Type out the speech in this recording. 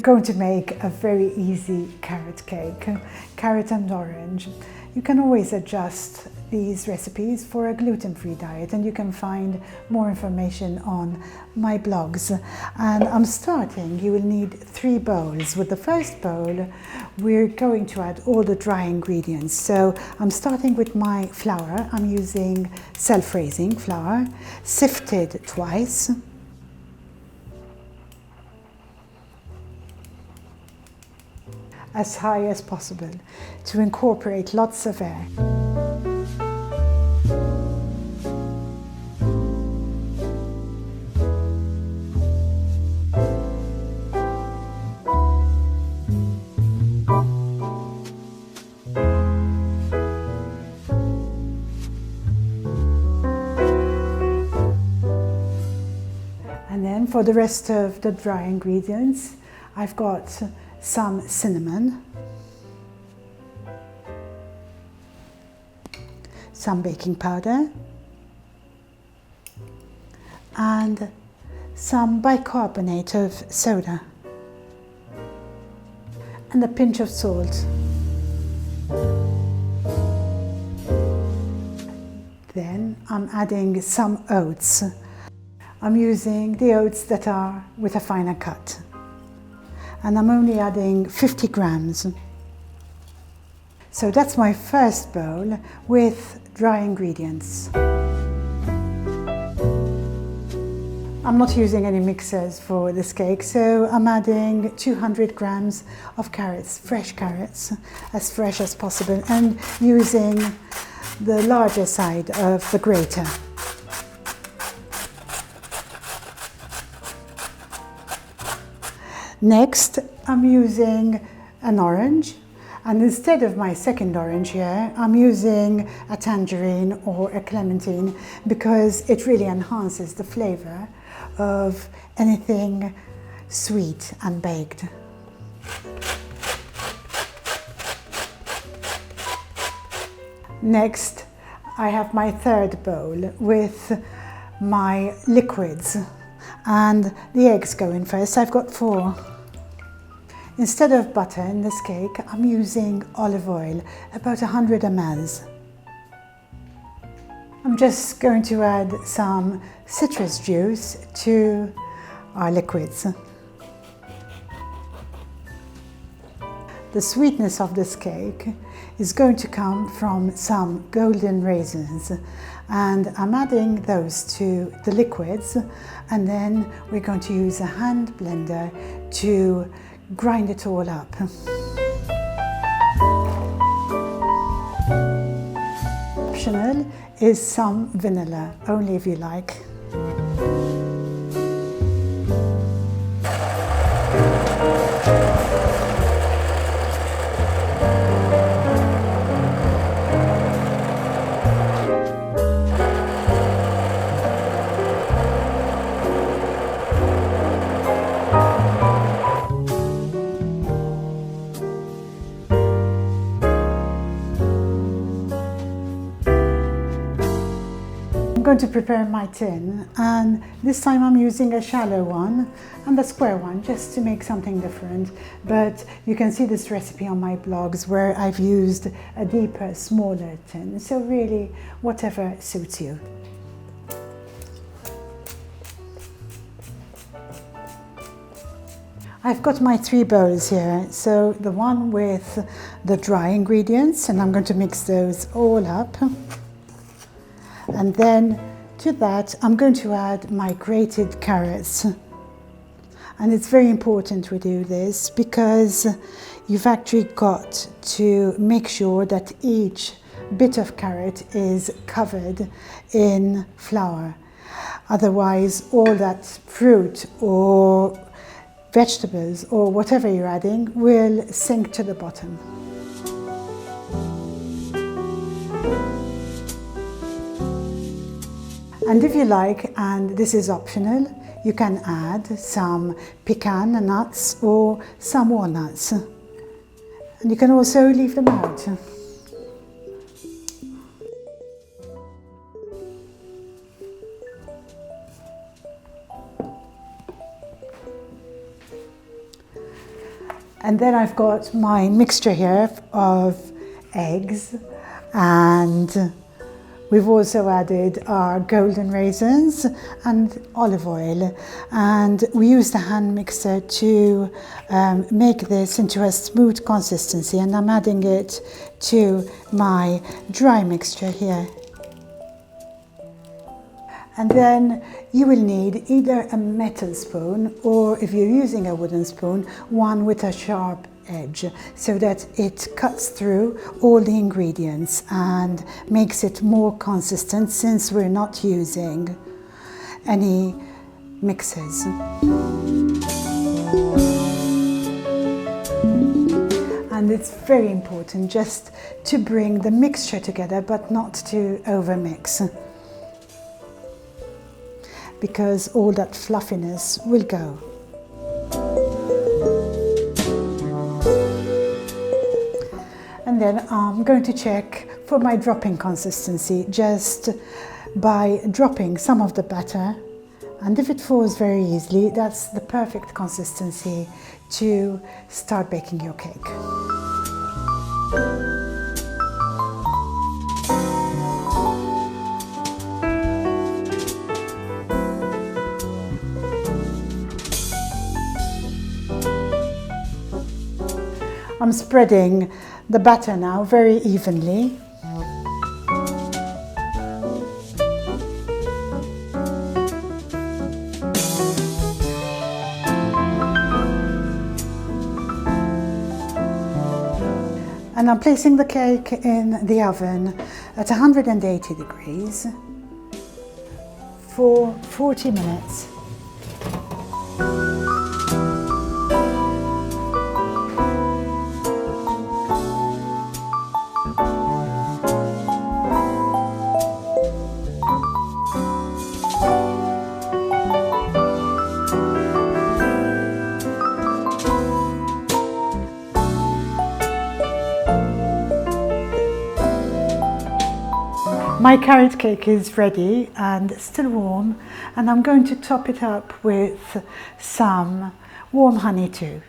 going to make a very easy carrot cake, carrot and orange. You can always adjust these recipes for a gluten-free diet, and you can find more information on my blogs. And I'm starting, you will need 3 bowls. With the first bowl, we're going to add all the dry ingredients. So I'm starting with my flour. I'm using self-raising flour, sifted twice. As high as possible to incorporate lots of air. And then for the rest of the dry ingredients, I've got some cinnamon, some baking powder, and some bicarbonate of soda, and a pinch of salt. Then I'm adding some oats. I'm using the oats that are with a finer cut. And I'm only adding 50 grams. So that's my first bowl with dry ingredients. I'm not using any mixers for this cake, so I'm adding 200 grams of carrots, fresh carrots, as fresh as possible, and using the larger side of the grater. Next, I'm using an orange, and instead of my second orange here, I'm using a tangerine or a clementine because it really enhances the flavor of anything sweet and baked. Next, I have my third bowl with my liquids, and the eggs go in first. I've got 4. Instead of butter in this cake, I'm using olive oil, about 100 ml. I'm just going to add some citrus juice to our liquids. The sweetness of this cake is going to come from some golden raisins, and I'm adding those to the liquids, and then we're going to use a hand blender to grind it all up. Optional is some vanilla, only if you like. I'm going to prepare my tin, and this time I'm using a shallow one and a square one just to make something different. But you can see this recipe on my blogs where I've used a deeper, smaller tin. So really, whatever suits you. I've got my 3 bowls here. So the one with the dry ingredients, and I'm going to mix those all up. And then to that, I'm going to add my grated carrots. And it's very important we do this because you've actually got to make sure that each bit of carrot is covered in flour. Otherwise, all that fruit or vegetables or whatever you're adding will sink to the bottom. And if you like, and this is optional, you can add some pecan nuts or some walnuts. And you can also leave them out. And then I've got my mixture here of eggs, and we've also added our golden raisins and olive oil, and we use the hand mixer to make this into a smooth consistency, and I'm adding it to my dry mixture here. And then you will need either a metal spoon, or if you're using a wooden spoon, one with a sharp edge, so that it cuts through all the ingredients and makes it more consistent, since we're not using any mixes. And it's very important just to bring the mixture together, but not to overmix, because all that fluffiness will go. And then I'm going to check for my dropping consistency just by dropping some of the batter, and if it falls very easily, that's the perfect consistency to start baking your cake. I'm spreading the batter now very evenly. And I'm placing the cake in the oven at 180 degrees for 40 minutes. My carrot cake is ready and still warm, and I'm going to top it up with some warm honey too.